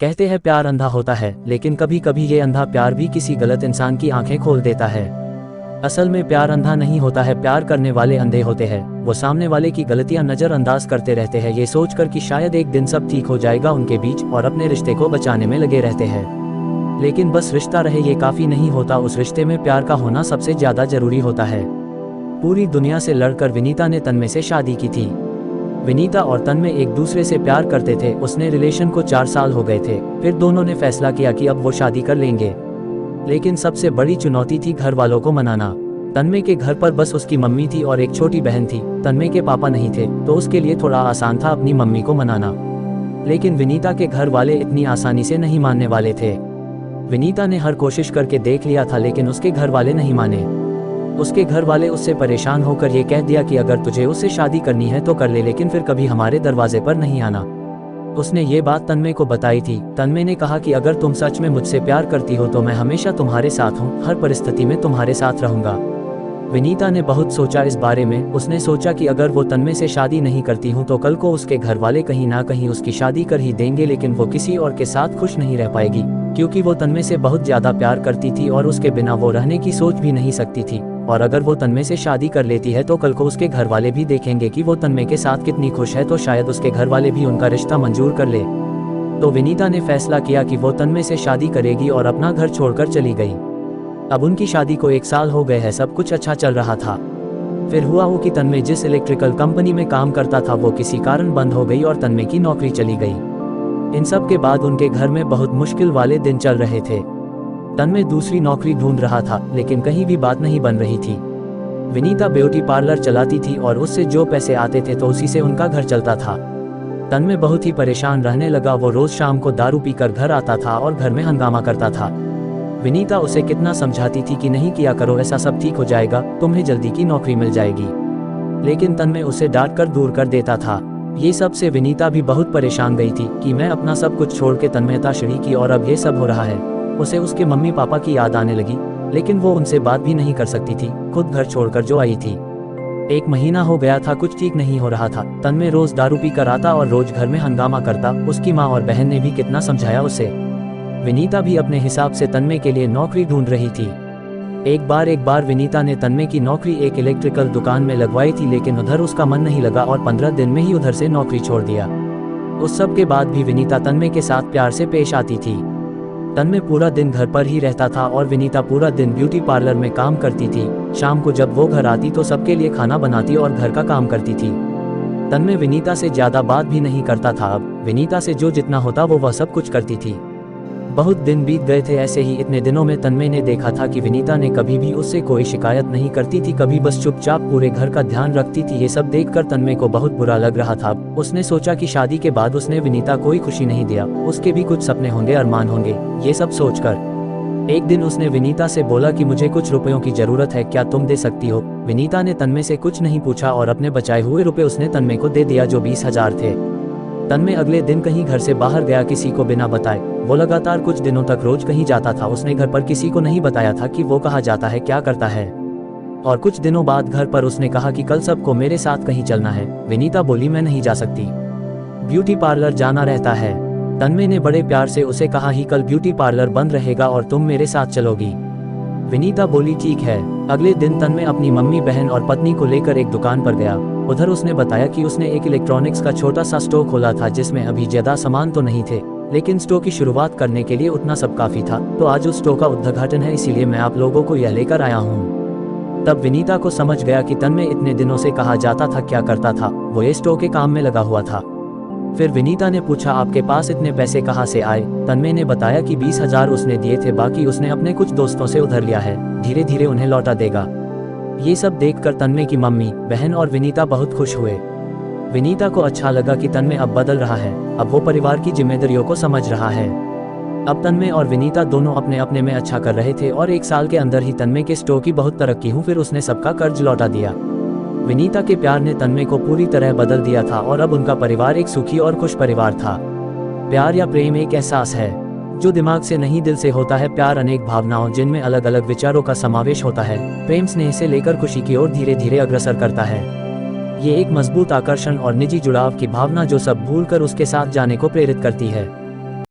कहते हैं प्यार अंधा होता है, लेकिन कभी कभी ये अंधा प्यार भी किसी गलत इंसान की आंखें खोल देता है। असल में प्यार अंधा नहीं होता है, प्यार करने वाले अंधे होते हैं। वो सामने वाले की गलतियां नजरअंदाज करते रहते हैं, ये सोचकर कि शायद एक दिन सब ठीक हो जाएगा उनके बीच, और अपने रिश्ते को बचाने में लगे रहते हैं। लेकिन बस रिश्ता रहे ये काफी नहीं होता, उस रिश्ते में प्यार का होना सबसे ज्यादा जरूरी होता है। पूरी दुनिया से लड़कर विनीता ने तन्मय से शादी की थी। विनीता और तन्मय एक दूसरे से प्यार करते थे। उसने रिलेशन को 4 साल हो गए थे। फिर दोनों ने फैसला किया कि अब वो शादी कर लेंगे। लेकिन सबसे बड़ी चुनौती थी घर वालों को मनाना। तन्मय के घर पर बस उसकी मम्मी थी और एक छोटी बहन थी। तन्मय के पापा नहीं थे, तो उसके लिए थोड़ा आसान था अपनी मम्मी को मनाना। लेकिन विनीता के घर वाले इतनी आसानी से नहीं मानने वाले थे। विनीता ने हर कोशिश करके देख लिया था, लेकिन उसके घर वाले नहीं माने। उसके घर वाले उससे परेशान होकर ये कह दिया कि अगर तुझे उससे शादी करनी है तो कर ले, लेकिन फिर कभी हमारे दरवाजे पर नहीं आना। उसने ये बात तन्मय को बताई थी। तन्मय ने कहा कि अगर तुम सच में मुझसे प्यार करती हो तो मैं हमेशा तुम्हारे साथ हूँ, हर परिस्थिति में तुम्हारे साथ रहूंगा। विनीता ने बहुत सोचा इस बारे में। उसने सोचा कि अगर वो तन्मय से शादी नहीं करती हूँ तो कल को उसके घर वाले कहीं ना कहीं उसकी शादी कर ही देंगे, लेकिन वो किसी और के साथ खुश नहीं रह पाएगी, क्योंकि वो तन्मय से बहुत ज्यादा प्यार करती थी और उसके बिना वो रहने की सोच भी नहीं सकती थी। और अगर वो तन्मय से शादी कर लेती है तो कल को उसके घर वाले भी देखेंगे कि वो तन्मय के साथ कितनी खुश है, तो शायद उसके घर वाले भी उनका रिश्ता मंजूर कर ले। तो विनीता ने फैसला किया कि वो तन्मय से शादी करेगी और अपना घर छोड़कर चली गई। अब उनकी शादी को 1 साल हो गए हैं, सब कुछ अच्छा चल रहा था। फिर हुआ वो कि तन्मय जिस इलेक्ट्रिकल कंपनी में काम करता था वो किसी कारण बंद हो गई और तन्मय की नौकरी चली गई। इन सब के बाद उनके घर में बहुत मुश्किल वाले दिन चल रहे थे। तन्मय दूसरी नौकरी ढूंढ रहा था, लेकिन कहीं भी बात नहीं बन रही थी। विनीता ब्यूटी पार्लर चलाती थी और उससे जो पैसे आते थे तो उसी से उनका घर चलता था। तन्मय बहुत ही परेशान रहने लगा। वो रोज शाम को दारू पीकर घर आता था और घर में हंगामा करता था। विनीता उसे कितना समझाती थी कि नहीं किया करो, ऐसा सब ठीक हो जाएगा, तुम्हें जल्दी की नौकरी मिल जाएगी, लेकिन तन्मय उसे डांट कर दूर कर देता था। ये सब से विनीता भी बहुत परेशान गई थी कि मैं अपना सब कुछ छोड़ के तन्मयता शुरू की और अब ये सब हो रहा है। उसे उसके मम्मी पापा की याद आने लगी, लेकिन वो उनसे बात भी नहीं कर सकती थी, खुद घर छोड़कर जो आई थी। 1 महीना हो गया था, कुछ ठीक नहीं हो रहा था। तन्मय रोज दारू पी कर आता और रोज घर में हंगामा करता। उसकी माँ और बहन ने भी कितना समझाया उसे। विनीता भी अपने हिसाब से तन्मय के लिए नौकरी ढूंढ रही थी। एक बार विनीता ने तन्मय की नौकरी एक इलेक्ट्रिकल दुकान में लगवाई थी, लेकिन उधर उसका मन नहीं लगा और 15 दिन में ही उधर से नौकरी छोड़ दिया। उस सब के बाद भी विनीता तन्मय के साथ प्यार से पेश आती थी। तन्मय पूरा दिन घर पर ही रहता था और विनीता पूरा दिन ब्यूटी पार्लर में काम करती थी। शाम को जब वो घर आती तो सबके लिए खाना बनाती और घर का काम करती थी। तन्मय विनीता से ज्यादा बात भी नहीं करता था। अब विनीता से जो जितना होता वो वह सब कुछ करती थी। बहुत दिन बीत गए थे ऐसे ही। इतने दिनों में तन्मय ने देखा था कि विनीता ने कभी भी उससे कोई शिकायत नहीं करती थी, कभी बस चुपचाप पूरे घर का ध्यान रखती थी। ये सब देखकर तन्मय को बहुत बुरा लग रहा था। उसने सोचा कि शादी के बाद उसने विनीता कोई खुशी नहीं दिया, उसके भी कुछ सपने होंगे, अरमान होंगे। ये सब सोचकर एक दिन उसने विनीता से बोला कि मुझे कुछ रुपयों की जरूरत है, क्या तुम दे सकती हो? विनीता ने तन्मय से कुछ नहीं पूछा और अपने बचाए हुए रुपए उसने तन्मय को दे दिया, जो 20,000 थे। तन्मय अगले दिन कहीं घर से बाहर गया, किसी को बिना बताए। वो लगातार कुछ दिनों तक रोज कहीं जाता था। उसने घर पर किसी को नहीं बताया था कि वो कहाँ जाता है, क्या करता है। और कुछ दिनों बाद घर पर उसने कहा कि कल सबको मेरे साथ कहीं चलना है। विनीता बोली मैं नहीं जा सकती, ब्यूटी पार्लर जाना रहता है। तन्मय ने बड़े प्यार से उसे कहा ही कल ब्यूटी पार्लर बंद रहेगा और तुम मेरे साथ चलोगी। विनीता बोली ठीक है। अगले दिन तन्मय अपनी मम्मी, बहन और पत्नी को लेकर एक दुकान पर गया। उधर उसने बताया कि उसने एक इलेक्ट्रॉनिक्स का छोटा सा स्टोर खोला था, जिसमें अभी ज्यादा सामान तो नहीं थे, लेकिन स्टोर की शुरुआत करने के लिए उतना सब काफी था। तो आज उस स्टोर का उद्घाटन है, इसीलिए मैं आप लोगों को यह लेकर आया हूँ। तब विनीता को समझ गया कि तन्मय इतने दिनों से कहा जाता था क्या करता था, वो ये स्टोर के काम में लगा हुआ था। फिर विनीता ने पूछा आपके पास इतने पैसे कहाँ से आए? तन्मय ने बताया कि 20,000 उसने दिए थे, बाकी उसने अपने कुछ दोस्तों से उधार लिया है, धीरे धीरे उन्हें लौटा देगा। ये सब देखकर तन्मय की मम्मी, बहन और विनीता बहुत खुश हुए। विनीता को अच्छा लगा कि तन्मय अब बदल रहा है, अब वो परिवार की जिम्मेदारियों को समझ रहा है। अब तन्मय और विनीता दोनों अपने अपने में अच्छा कर रहे थे और 1 साल के अंदर ही तन्मय के स्टोर की बहुत तरक्की हुई। फिर उसने सबका कर्ज लौटा दिया। विनीता के प्यार ने तन्मय को पूरी तरह बदल दिया था और अब उनका परिवार एक सुखी और खुश परिवार था। प्यार या प्रेम एक एहसास है जो दिमाग से नहीं दिल से होता है। प्यार अनेक भावनाओं जिनमें अलग अलग विचारों का समावेश होता है। प्रेम स्नेह से लेकर खुशी की ओर धीरे धीरे अग्रसर करता है। ये एक मजबूत आकर्षण और निजी जुड़ाव की भावना जो सब भूलकर उसके साथ जाने को प्रेरित करती है।